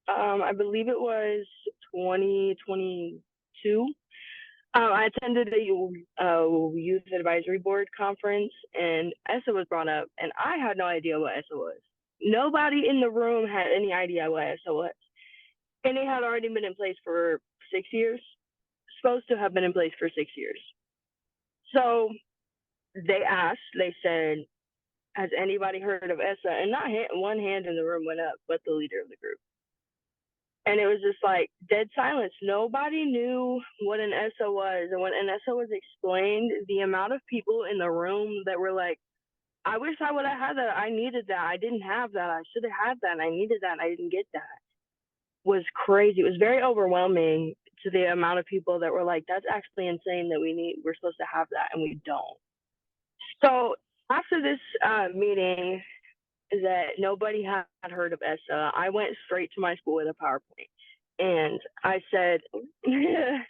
I believe it was 2022. I attended a youth advisory board conference, and ESSA was brought up, and I had no idea what ESSA was. Nobody in the room had any idea what ESSA was, and it had already been in place for 6 years. Supposed to have been in place for 6 years. So they asked. They said, "Has anybody heard of ESSA?" And not one hand in the room went up, but the leader of the group. And it was just like dead silence. Nobody knew what an ESSA was. And when an ESSA was explained, the amount of people in the room that were like, I wish I would have had that. I needed that. I didn't have that. I should have had that. I needed that. I didn't get that. Was crazy. It was very overwhelming to the amount of people that were like, that's actually insane that we're supposed to have that and we don't. So after this meeting, that nobody had heard of ESSA, I went straight to my school with a PowerPoint. And I said, we are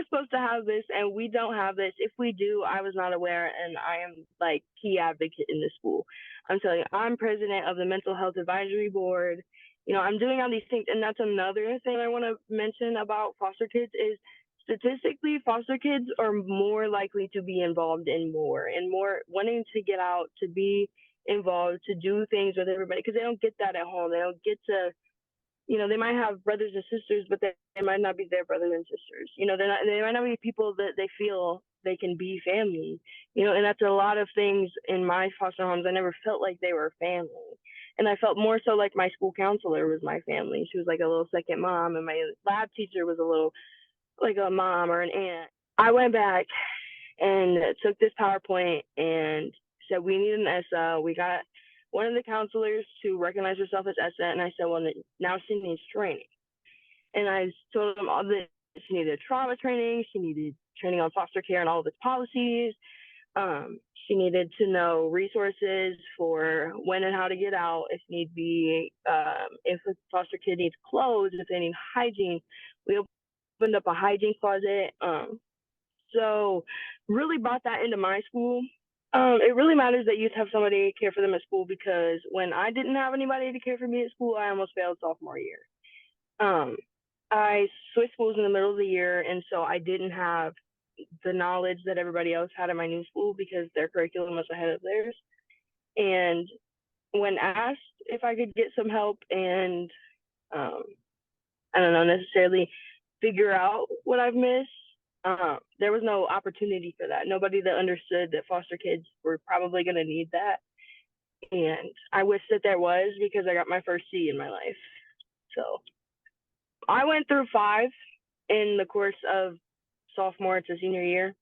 supposed to have this and we don't have this. If we do, I was not aware, and I am like key advocate in the school. I'm telling you, I'm president of the Mental Health Advisory Board. I'm doing all these things. And that's another thing I want to mention about foster kids is statistically, foster kids are more likely to be involved in more wanting to get out, to be involved, to do things with everybody, because they don't get that at home. They don't get to, they might have brothers and sisters, but they might not be their brothers and sisters. They might not be people that they feel they can be family, and that's a lot of things in my foster homes. I never felt like they were family. And I felt more so like my school counselor was my family. She was like a little second mom, and my lab teacher was a little like a mom or an aunt. I went back and took this PowerPoint and said, we need an ESSA. We got one of the counselors to recognize herself as ESSA. And I said, well, now she needs training. And I told them all this. She needed trauma training. She needed training on foster care and all of its policies. She needed to know resources for when and how to get out, if need be, if a foster kid needs clothes, if they need hygiene. We opened up a hygiene closet. So really brought that into my school. It really matters that youth have somebody care for them at school, because when I didn't have anybody to care for me at school, I almost failed sophomore year. I switched schools in the middle of the year, and so I didn't have the knowledge that everybody else had in my new school because their curriculum was ahead of theirs. And when asked if I could get some help and I don't know, necessarily figure out what I've missed, there was no opportunity for that. Nobody that understood that foster kids were probably going to need that. And I wish that there was, because I got my first C in my life. So I went through 5 in the course of sophomore to senior year.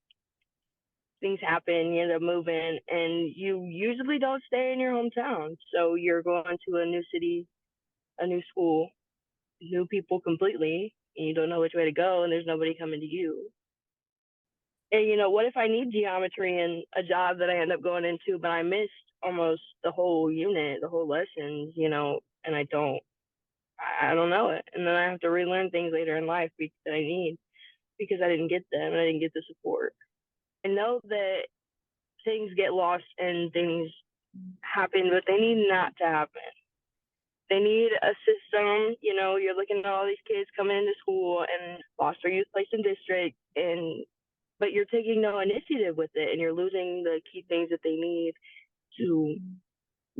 Things happen, you end up moving, and you usually don't stay in your hometown. So you're going to a new city, a new school, new people completely, and you don't know which way to go, and there's nobody coming to you. And what if I need geometry and a job that I end up going into, but I missed almost the whole unit, the whole lessons, and I don't know it. And then I have to relearn things later in life that I need because I didn't get them and I didn't get the support. I know that things get lost and things happen, but they need not to happen. They need a system. You're looking at all these kids coming into school and foster youth placed in district, but you're taking no initiative with it, and you're losing the key things that they need to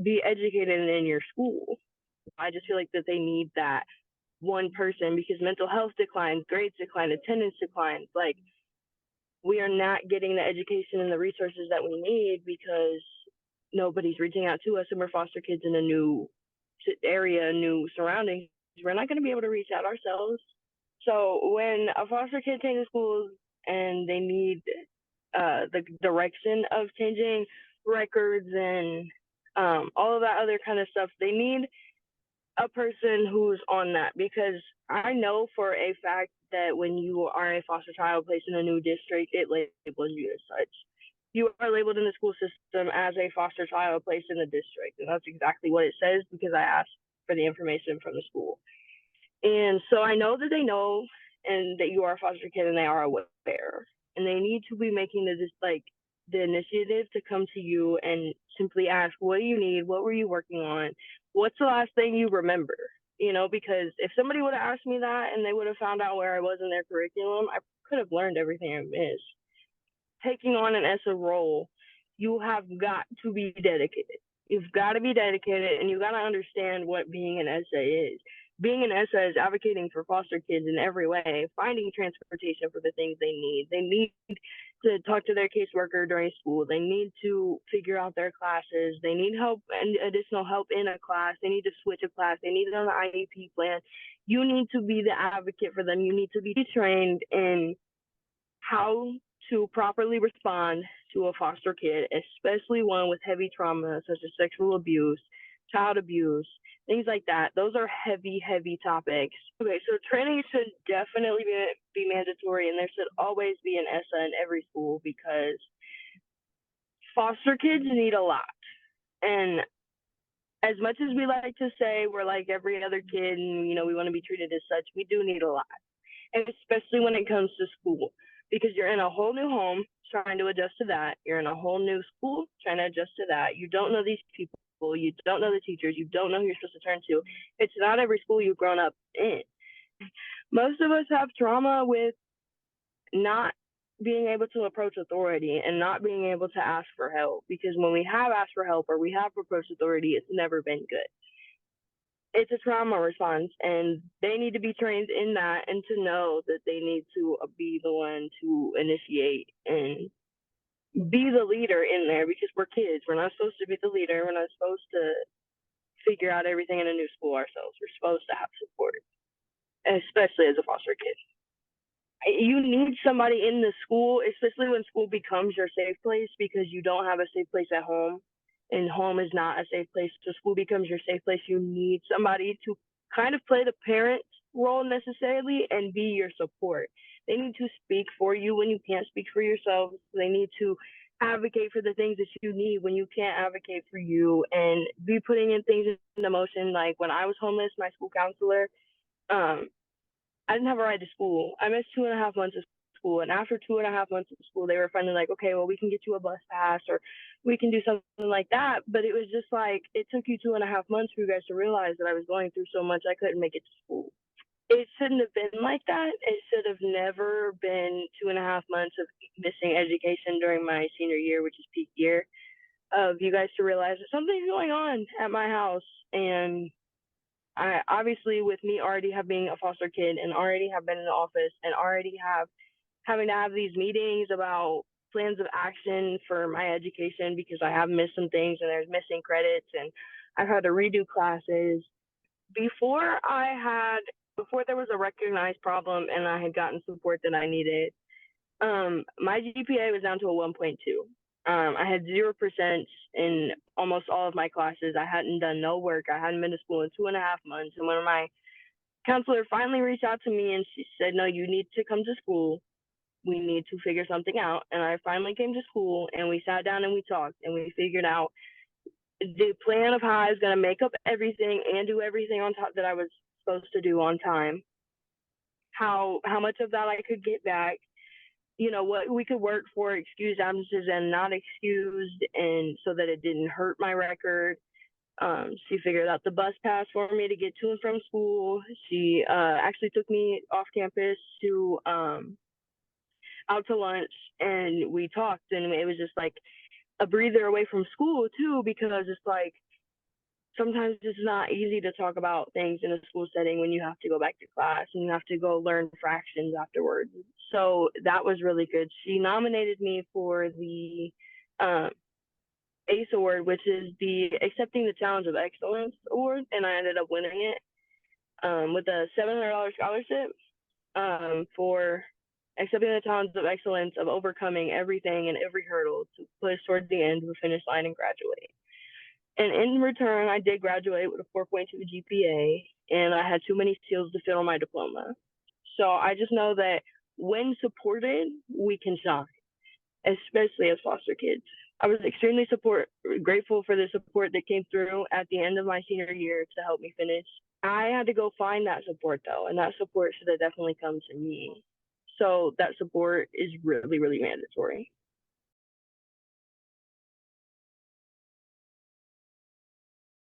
be educated in your school. I just feel like that they need that one person, because mental health declines, grades decline, attendance declines. Like, we are not getting the education and the resources that we need because nobody's reaching out to us, and we're foster kids in a new area, new surroundings. We're not going to be able to reach out ourselves. So when a foster kid changes schools and they need the direction of changing records and all of that other kind of stuff, they need a person who's on that, because I know for a fact that when you are a foster child placed in a new district, it labels you as such. You are labeled in the school system as a foster child placed in the district, and that's exactly what it says because I asked for the information from the school. And so I know that they know and that you are a foster kid and they are aware, and they need to be making the initiative to come to you and simply ask, what do you need? What were you working on? what's the last thing you remember? You know, because if somebody would have asked me that and they would have found out where I was in their curriculum, I could have learned everything I missed. Taking on an ESSA role, you have got to be dedicated. You've got to be dedicated, and you got to understand what being an ESSA is. Being an ESSA is advocating for foster kids in every way, finding transportation for the things they need. They need to talk to their caseworker during school. They need to figure out their classes. They need help and additional help in a class. They need to switch a class. They need it on the IEP plan. You need to be the advocate for them. You need to be trained in how to properly respond to a foster kid, especially one with heavy trauma such as sexual abuse, child abuse, things like that. Those are heavy, heavy topics. Okay, so training should definitely be mandatory, and there should always be an ESSA in every school because foster kids need a lot. And as much as we like to say we're like every other kid and, you know, we want to be treated as such, we do need a lot. And especially when it comes to school, because you're in a whole new home trying to adjust to that. You're in a whole new school trying to adjust to that. You don't know these people. You don't know the teachers. You don't know who you're supposed to turn to. It's not every school you've grown up in. Most of us have trauma with not being able to approach authority and not being able to ask for help, because when we have asked for help or we have approached authority, it's never been good. It's a trauma response, and they need to be trained in that and to know that they need to be the one to initiate and be the leader in there, because we're kids. We're not supposed to be the leader. We're not supposed to figure out everything in a new school ourselves. We're supposed to have support, especially as a foster kid. You need somebody in the school, especially when school becomes your safe place, because you don't have a safe place at home, and home is not a safe place. So school becomes your safe place. You need somebody to kind of play the parent role necessarily and be your support. They need to speak for you when you can't speak for yourself. They need to advocate for the things that you need when you can't advocate for you, and be putting in things into motion. Like when I was homeless, my school counselor, I didn't have a ride to school. I missed 2.5 months of school. And after 2.5 months of school, they were finally like, okay, well, we can get you a bus pass or we can do something like that. But it was just like, it took you 2.5 months for you guys to realize that I was going through so much I couldn't make it to school. It shouldn't have been like that. It should have never been 2.5 months of missing education during my senior year, which is peak year, of you guys to realize that something's going on at my house. And I obviously, with me already have being a foster kid and already have been in the office and already having to have these meetings about plans of action for my education, because I have missed some things and there's missing credits and I've had to redo classes. Before before there was a recognized problem and I had gotten support that I needed, my GPA was down to a 1.2. I had 0% in almost all of my classes. I hadn't done no work. I hadn't been to school in 2.5 months. And when my counselor finally reached out to me and she said, no, you need to come to school. We need to figure something out. And I finally came to school and we sat down and we talked and we figured out the plan of how I was going to make up everything and do everything on top that I was supposed to do on time. How much of that I could get back, you know, what we could work for excused absences and not excused, and so that it didn't hurt my record. She figured out the bus pass for me to get to and from school. She actually took me off campus to out to lunch, and we talked, and it was just like a breather away from school too, because it's like sometimes it's not easy to talk about things in a school setting when you have to go back to class and you have to go learn fractions afterwards. So that was really good. She nominated me for the ACE award, which is the Accepting the Challenge of Excellence award, and I ended up winning it with a $700 scholarship for accepting the challenge of excellence of overcoming everything and every hurdle to push towards the end of the finish line and graduate. And in return, I did graduate with a 4.2 GPA, and I had too many seals to fit on my diploma. So I just know that when supported, we can shine, especially as foster kids. I was extremely grateful for the support that came through at the end of my senior year to help me finish. I had to go find that support though, and that support should have definitely come to me. So that support is really, really mandatory.